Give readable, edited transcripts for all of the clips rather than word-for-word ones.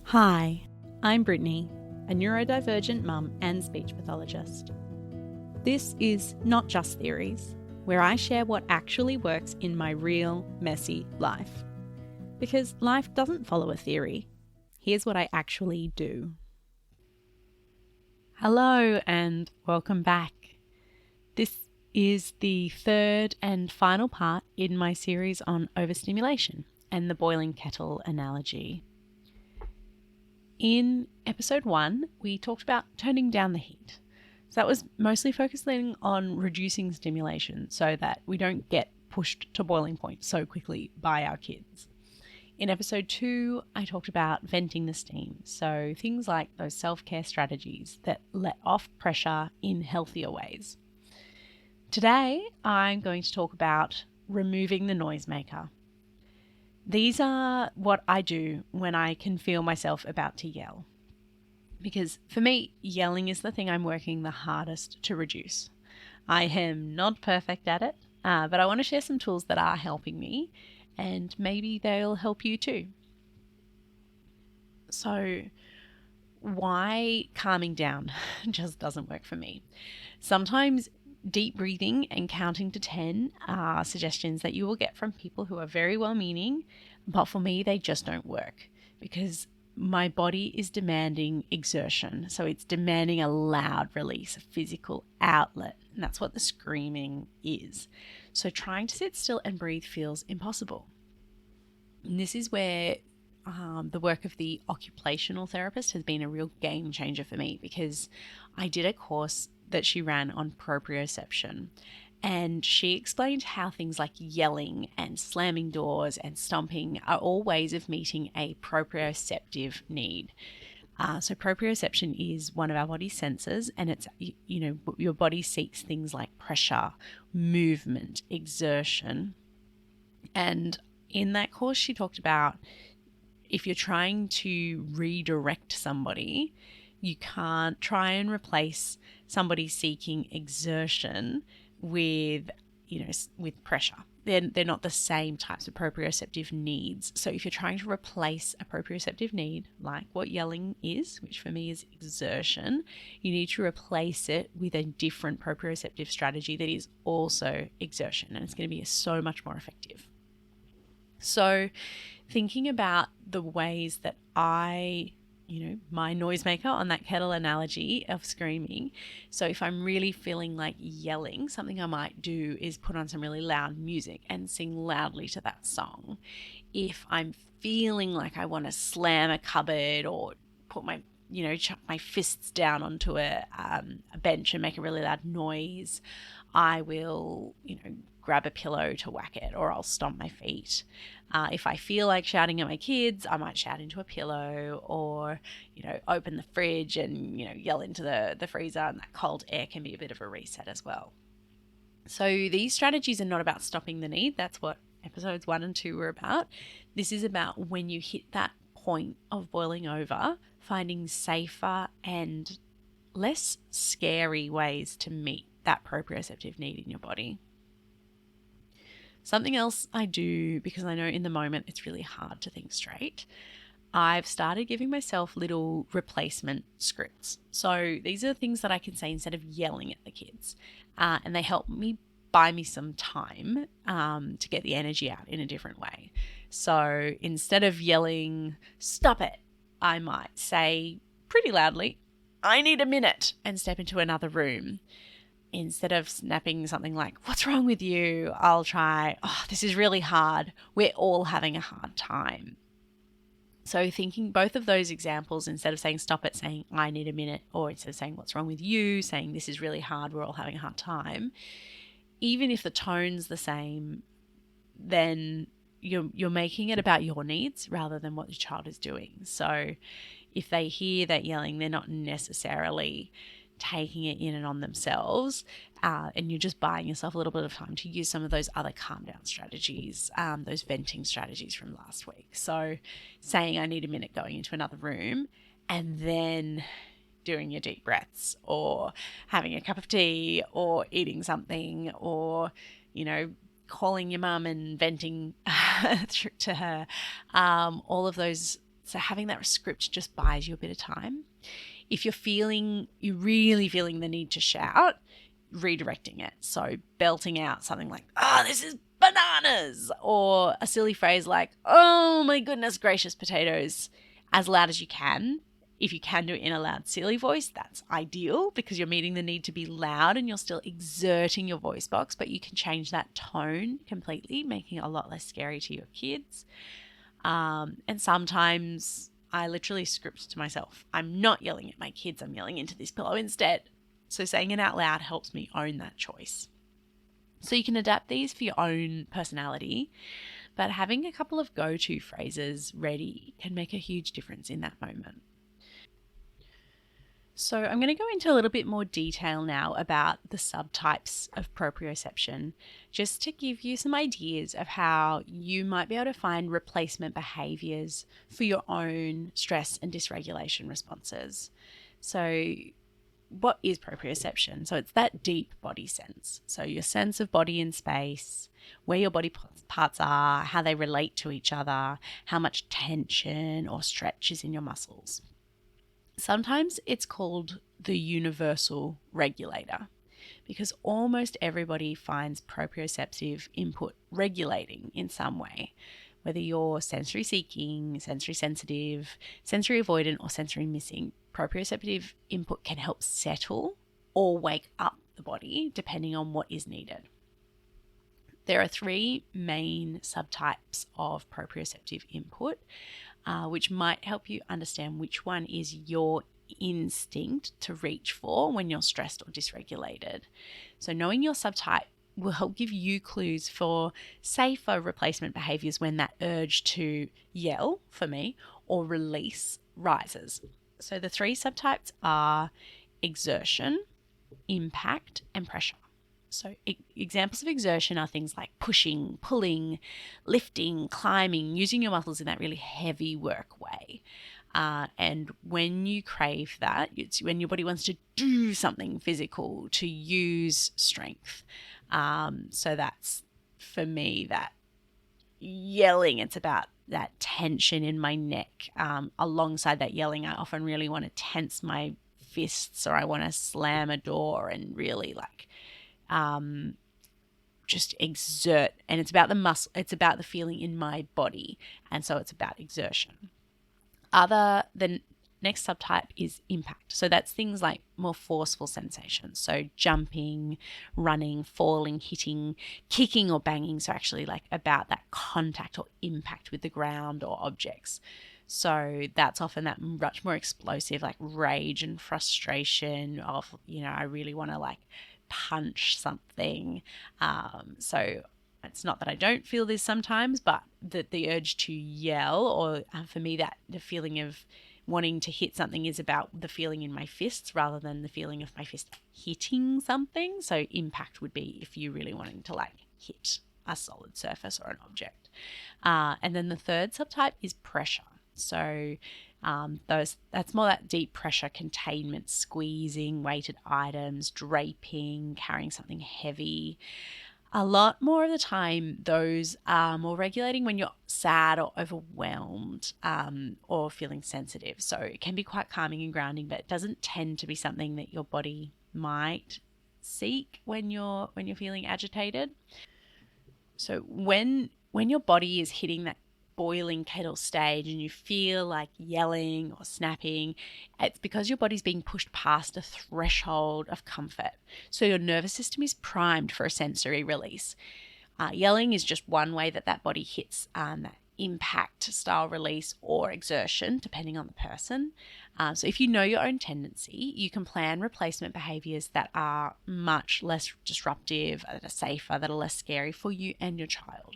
Hi, I'm Brittany, a neurodivergent mum and speech pathologist. This is Not Just Theories, where I share what actually works in my real, messy life. Because life doesn't follow a theory. Here's what I actually do. Hello and welcome back. This is the third and final part in my series on overstimulation and the boiling kettle analogy. In episode 1, we talked about turning down the heat. So that was mostly focusing on reducing stimulation so that we don't get pushed to boiling point so quickly by our kids. In episode 2, I talked about venting the steam. So things like those self-care strategies that let off pressure in healthier ways. Today, I'm going to talk about removing the noisemaker. These are what I do when I can feel myself about to yell. Because for me, yelling is the thing I'm working the hardest to reduce. I am not perfect at it, but I want to share some tools that are helping me, and maybe they'll help you too. So, why calming down just doesn't work for me? Sometimes deep breathing and counting to 10 are suggestions that you will get from people who are very well-meaning, but for me, they just don't work because my body is demanding exertion. So it's demanding a loud release, a physical outlet, and that's what the screaming is. So trying to sit still and breathe feels impossible. And this is where the work of the occupational therapist has been a real game changer for me, because I did a course that she ran on proprioception, and she explained how things like yelling and slamming doors and stomping are all ways of meeting a proprioceptive need. So proprioception is one of our body's senses, and it's, your body seeks things like pressure, movement, exertion. And in that course, she talked about if you're trying to redirect somebody, you can't try and replace somebody seeking exertion with pressure. They're not the same types of proprioceptive needs. So if you're trying to replace a proprioceptive need, like what yelling is, which for me is exertion, you need to replace it with a different proprioceptive strategy that is also exertion, and it's going to be so much more effective. So thinking about the ways that my noisemaker on that kettle analogy of screaming. So if I'm really feeling like yelling, something I might do is put on some really loud music and sing loudly to that song. If I'm feeling like I want to slam a cupboard or put chuck my fists down onto a bench and make a really loud noise, I will, grab a pillow to whack it, or I'll stomp my feet. If I feel like shouting at my kids, I might shout into a pillow, or, open the fridge and, yell into the freezer, and that cold air can be a bit of a reset as well. So these strategies are not about stopping the need. That's what episodes 1 and 2 were about. This is about when you hit that point of boiling over, finding safer and less scary ways to meet that proprioceptive need in your body. Something else I do, because I know in the moment it's really hard to think straight, I've started giving myself little replacement scripts. So these are things that I can say instead of yelling at the kids, and they help me buy me some time to get the energy out in a different way. So instead of yelling, "Stop it," I might say pretty loudly, "I need a minute," and step into another room. Instead of snapping something like, "What's wrong with you?" I'll try, "Oh, this is really hard. We're all having a hard time." So thinking both of those examples, instead of saying "stop it," saying "I need a minute," or instead of saying "what's wrong with you," saying "this is really hard. We're all having a hard time." Even if the tone's the same, then you're making it about your needs rather than what your child is doing. So if they hear that yelling, they're not necessarily taking it in and on themselves, and you're just buying yourself a little bit of time to use some of those other calm down strategies, those venting strategies from last week. So saying "I need a minute," going into another room, and then doing your deep breaths, or having a cup of tea, or eating something, or calling your mum and venting to her. All of those So having that script just buys you a bit of time. If you're really feeling the need to shout, redirecting it. So belting out something like, "Oh, this is bananas," or a silly phrase like, "Oh my goodness gracious potatoes," as loud as you can. If you can do it in a loud, silly voice, that's ideal because you're meeting the need to be loud and you're still exerting your voice box, but you can change that tone completely, making it a lot less scary to your kids. And sometimes I literally script to myself. I'm not yelling at my kids, I'm yelling into this pillow instead. So saying it out loud helps me own that choice. So you can adapt these for your own personality, but having a couple of go-to phrases ready can make a huge difference in that moment. So I'm going to go into a little bit more detail now about the subtypes of proprioception, just to give you some ideas of how you might be able to find replacement behaviours for your own stress and dysregulation responses. So what is proprioception? So it's that deep body sense. So your sense of body in space, where your body parts are, how they relate to each other, how much tension or stretch is in your muscles. Sometimes it's called the universal regulator because almost everybody finds proprioceptive input regulating in some way, whether you're sensory seeking, sensory sensitive, sensory avoidant, or sensory missing. Proprioceptive input can help settle or wake up the body depending on what is needed. There are three main subtypes of proprioceptive input, which might help you understand which one is your instinct to reach for when you're stressed or dysregulated. So knowing your subtype will help give you clues for safer replacement behaviours when that urge to yell, for me, or release rises. So the three subtypes are exertion, impact, and pressure. So examples of exertion are things like pushing, pulling, lifting, climbing, using your muscles in that really heavy work way. And when you crave that, it's when your body wants to do something physical, to use strength. So that's, for me, that yelling. It's about that tension in my neck. Alongside that yelling, I often really want to tense my fists, or I want to slam a door and really just exert. And it's about the muscle, it's about the feeling in my body. And so it's about exertion. The next subtype is impact. So that's things like more forceful sensations. So jumping, running, falling, hitting, kicking, or banging. So actually about that contact or impact with the ground or objects. So that's often that much more explosive, rage and frustration of, I really want to punch something. So it's not that I don't feel this sometimes, but the urge to yell, or for me, that the feeling of wanting to hit something is about the feeling in my fists rather than the feeling of my fist hitting something. So impact would be if you're really wanting to hit a solid surface or an object. And then the third subtype is pressure. So that's more that deep pressure containment, squeezing weighted items, draping, carrying something heavy. A lot more of the time, those are more regulating when you're sad or overwhelmed, or feeling sensitive. So it can be quite calming and grounding, but it doesn't tend to be something that your body might seek when you're feeling agitated. So when your body is hitting that boiling kettle stage and you feel like yelling or snapping, it's because your body's being pushed past a threshold of comfort. So your nervous system is primed for a sensory release. Yelling is just one way that body hits that impact style release or exertion, depending on the person. So if you know your own tendency, you can plan replacement behaviours that are much less disruptive, that are safer, that are less scary for you and your child.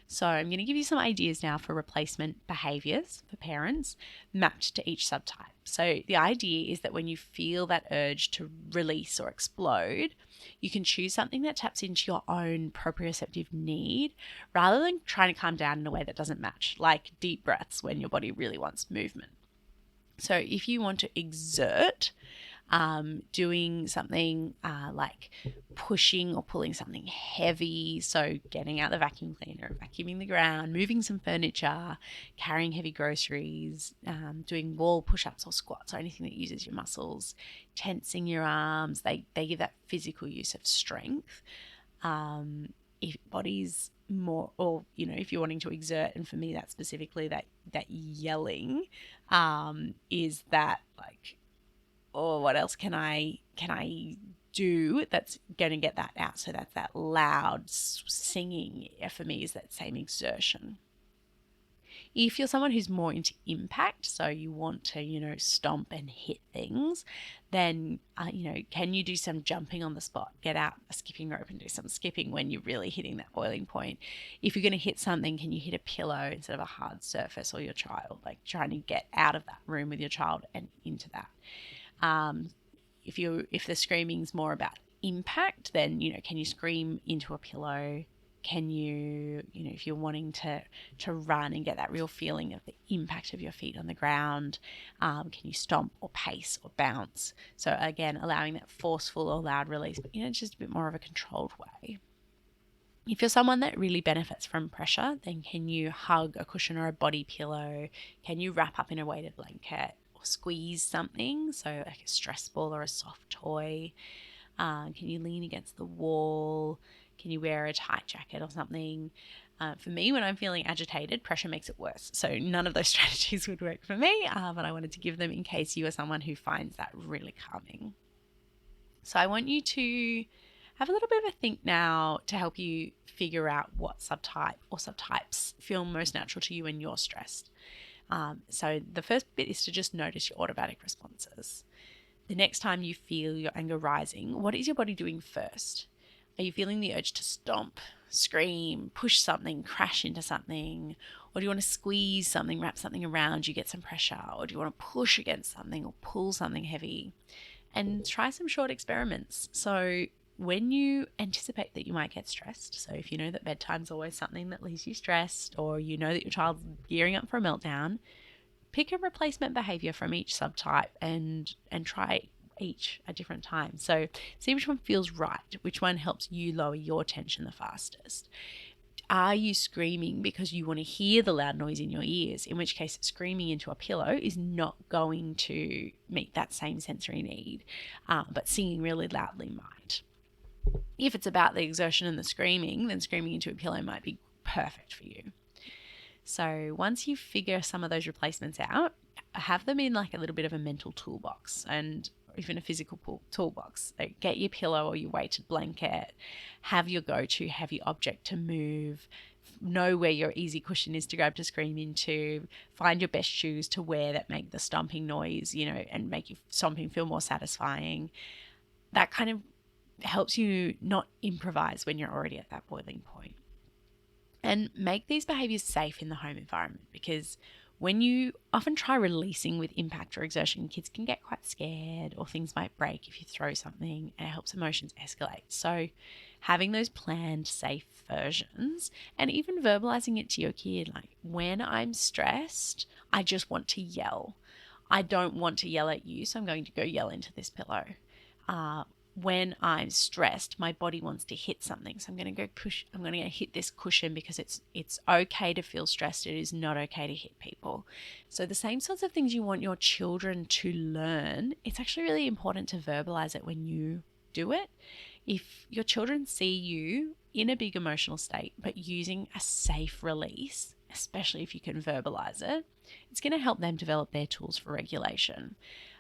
So I'm going to give you some ideas now for replacement behaviours for parents mapped to each subtype. So the idea is that when you feel that urge to release or explode, you can choose something that taps into your own proprioceptive need rather than trying to calm down in a way that doesn't match, like deep breaths when your body really wants movement. So if you want to exert, doing something like pushing or pulling something heavy, so getting out the vacuum cleaner, vacuuming the ground, moving some furniture, carrying heavy groceries, doing wall push-ups or squats or anything that uses your muscles, tensing your arms. They give that physical use of strength. If body's more, or if you're wanting to exert, and for me that's specifically that yelling, is that like, oh, what else can I do that's going to get that out? So that's that loud singing. For me, is that same exertion. If you're someone who's more into impact, so you want to, stomp and hit things, then, can you do some jumping on the spot? Get out a skipping rope and do some skipping when you're really hitting that boiling point. If you're going to hit something, can you hit a pillow instead of a hard surface, or your child? Like trying to get out of that room with your child and into that. If the screaming's more about impact, then, can you scream into a pillow? Can you, if you're wanting to run and get that real feeling of the impact of your feet on the ground, can you stomp or pace or bounce? So again, allowing that forceful or loud release, but just a bit more of a controlled way. If you're someone that really benefits from pressure, then can you hug a cushion or a body pillow? Can you wrap up in a weighted blanket or squeeze something? So like a stress ball or a soft toy. Can you lean against the wall? Can you wear a tight jacket or something? For me, when I'm feeling agitated, pressure makes it worse. So none of those strategies would work for me, but I wanted to give them in case you are someone who finds that really calming. So I want you to have a little bit of a think now to help you figure out what subtype or subtypes feel most natural to you when you're stressed. So the first bit is to just notice your automatic responses. The next time you feel your anger rising, what is your body doing first? Are you feeling the urge to stomp, scream, push something, crash into something? Or do you want to squeeze something, wrap something around you, get some pressure? Or do you want to push against something or pull something heavy? And try some short experiments. So when you anticipate that you might get stressed, so if you know that bedtime's always something that leaves you stressed, or you know that your child's gearing up for a meltdown, pick a replacement behavior from each subtype and try each at different times. So see which one feels right, which one helps you lower your tension the fastest. Are you screaming because you want to hear the loud noise in your ears? In which case, screaming into a pillow is not going to meet that same sensory need, but singing really loudly might. If it's about the exertion and the screaming, then screaming into a pillow might be perfect for you. So once you figure some of those replacements out, have them in like a little bit of a mental toolbox, and even a physical toolbox. Like get your pillow or your weighted blanket, have your go-to heavy object to move, know where your easy cushion is to grab to scream into, find your best shoes to wear that make the stomping noise, and make your stomping feel more satisfying. That kind of helps you not improvise when you're already at that boiling point. And make these behaviors safe in the home environment, because when you often try releasing with impact or exertion, kids can get quite scared or things might break if you throw something, and it helps emotions escalate. So having those planned safe versions, and even verbalizing it to your kid, like, when I'm stressed, I just want to yell. I don't want to yell at you, so I'm going to go yell into this pillow. When I'm stressed, my body wants to hit something, so I'm going to go push. I'm going to hit this cushion because it's okay to feel stressed. It is not okay to hit people. So the same sorts of things you want your children to learn, it's actually really important to verbalize it when you do it. If your children see you in a big emotional state but using a safe release, especially if you can verbalize it, it's going to help them develop their tools for regulation.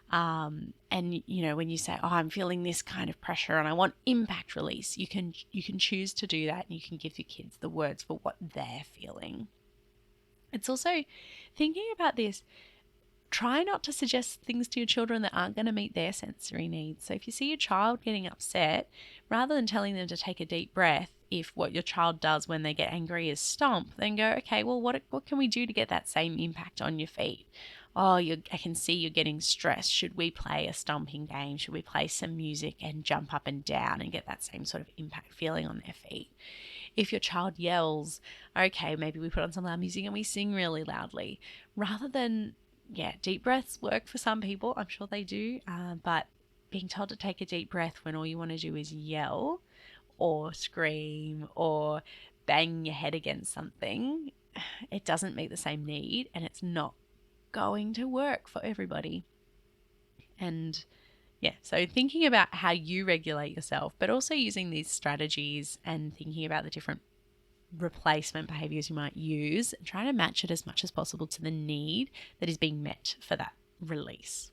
And when you say, oh, I'm feeling this kind of pressure and I want impact release, you can choose to do that, and you can give your kids the words for what they're feeling. It's also thinking about this. Try not to suggest things to your children that aren't going to meet their sensory needs. So if you see your child getting upset, rather than telling them to take a deep breath, if what your child does when they get angry is stomp, then go, okay, well, what can we do to get that same impact on your feet? Oh, I can see you're getting stressed. Should we play a stomping game? Should we play some music and jump up and down and get that same sort of impact feeling on their feet? If your child yells, okay, maybe we put on some loud music and we sing really loudly. Rather than, deep breaths work for some people. I'm sure they do. But being told to take a deep breath when all you want to do is yell or scream or bang your head against something, it doesn't meet the same need, and it's not going to work for everybody. And yeah, so thinking about how you regulate yourself, but also using these strategies and thinking about the different replacement behaviors you might use, and trying to match it as much as possible to the need that is being met for that release.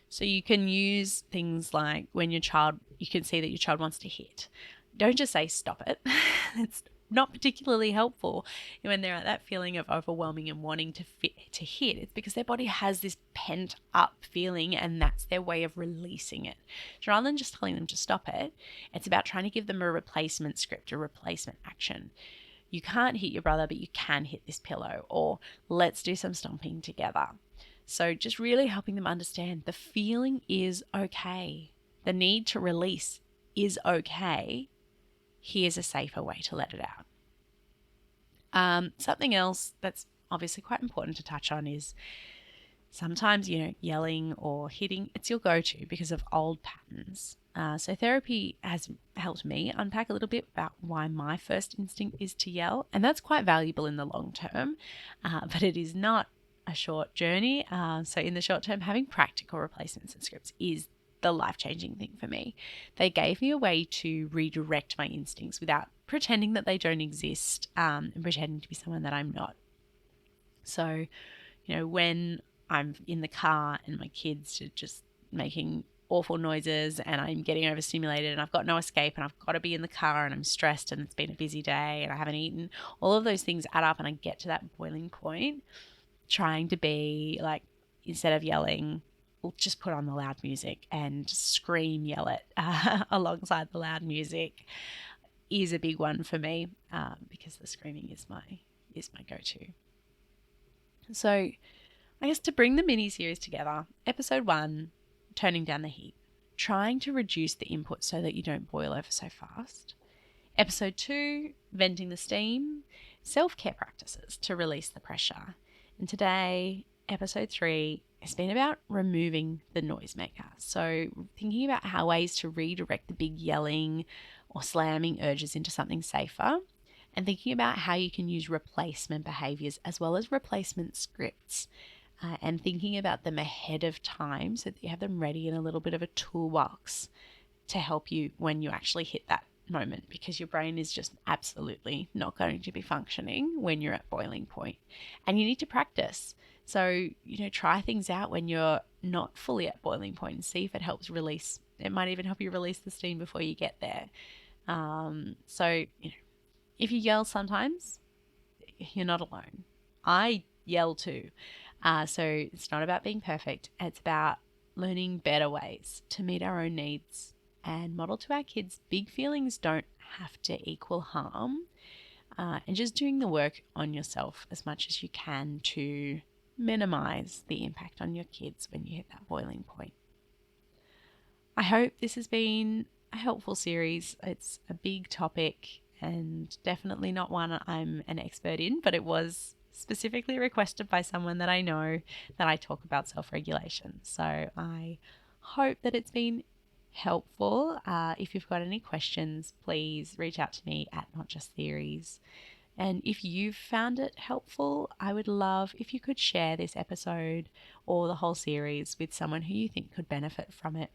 So you can use things like when you can see that your child wants to hit. Don't just say stop it. It's not particularly helpful when they're at that feeling of overwhelming and wanting to hit. It's because their body has this pent up feeling, and that's their way of releasing it. So rather than just telling them to stop it, it's about trying to give them a replacement script, a replacement action. You can't hit your brother, but you can hit this pillow, or let's do some stomping together. So just really helping them understand the feeling is okay. The need to release is okay. Here's a safer way to let it out. Something else that's obviously quite important to touch on is sometimes, yelling or hitting, it's your go-to because of old patterns. So therapy has helped me unpack a little bit about why my first instinct is to yell, and that's quite valuable in the long term, but it is not a short journey. So in the short term, having practical replacements and scripts is the life-changing thing for me. They gave me a way to redirect my instincts without pretending that they don't exist, and pretending to be someone that I'm not. So, when I'm in the car and my kids are just making awful noises and I'm getting overstimulated and I've got no escape and I've got to be in the car and I'm stressed and it's been a busy day and I haven't eaten, all of those things add up and I get to that boiling point, trying to be like, instead of yelling, we'll just put on the loud music and scream, yell it alongside the loud music is a big one for me, because the screaming is my go-to. So I guess to bring the mini-series together, episode 1, turning down the heat, trying to reduce the input so that you don't boil over so fast. Episode 2, venting the steam, self-care practices to release the pressure. And today, episode 3, has been about removing the noisemaker. So thinking about how ways to redirect the big yelling or slamming urges into something safer, and thinking about how you can use replacement behaviours as well as replacement scripts, and thinking about them ahead of time so that you have them ready in a little bit of a toolbox to help you when you actually hit that moment, because your brain is just absolutely not going to be functioning when you're at boiling point, and you need to practice. So, try things out when you're not fully at boiling point and see if it helps release. It might even help you release the steam before you get there. So, if you yell sometimes, you're not alone. I yell too. So it's not about being perfect. It's about learning better ways to meet our own needs and model to our kids big feelings don't have to equal harm, and just doing the work on yourself as much as you can to minimize the impact on your kids when you hit that boiling point. I hope this has been a helpful series. It's a big topic and definitely not one I'm an expert in, but it was specifically requested by someone that I know that I talk about self-regulation. So I hope that it's been helpful. If you've got any questions, please reach out to me at Not Just Theories. And if you've found it helpful, I would love if you could share this episode or the whole series with someone who you think could benefit from it.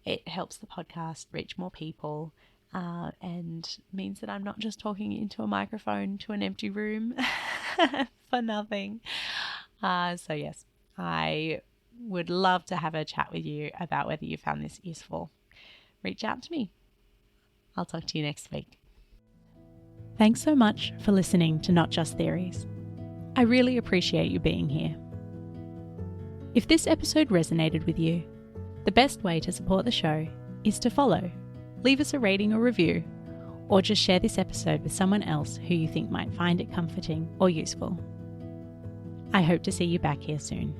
It helps the podcast reach more people, and means that I'm not just talking into a microphone to an empty room for nothing. So yes, I would love to have a chat with you about whether you found this useful. Reach out to me. I'll talk to you next week. Thanks so much for listening to Not Just Theories. I really appreciate you being here. If this episode resonated with you, the best way to support the show is to follow, leave us a rating or review, or just share this episode with someone else who you think might find it comforting or useful. I hope to see you back here soon.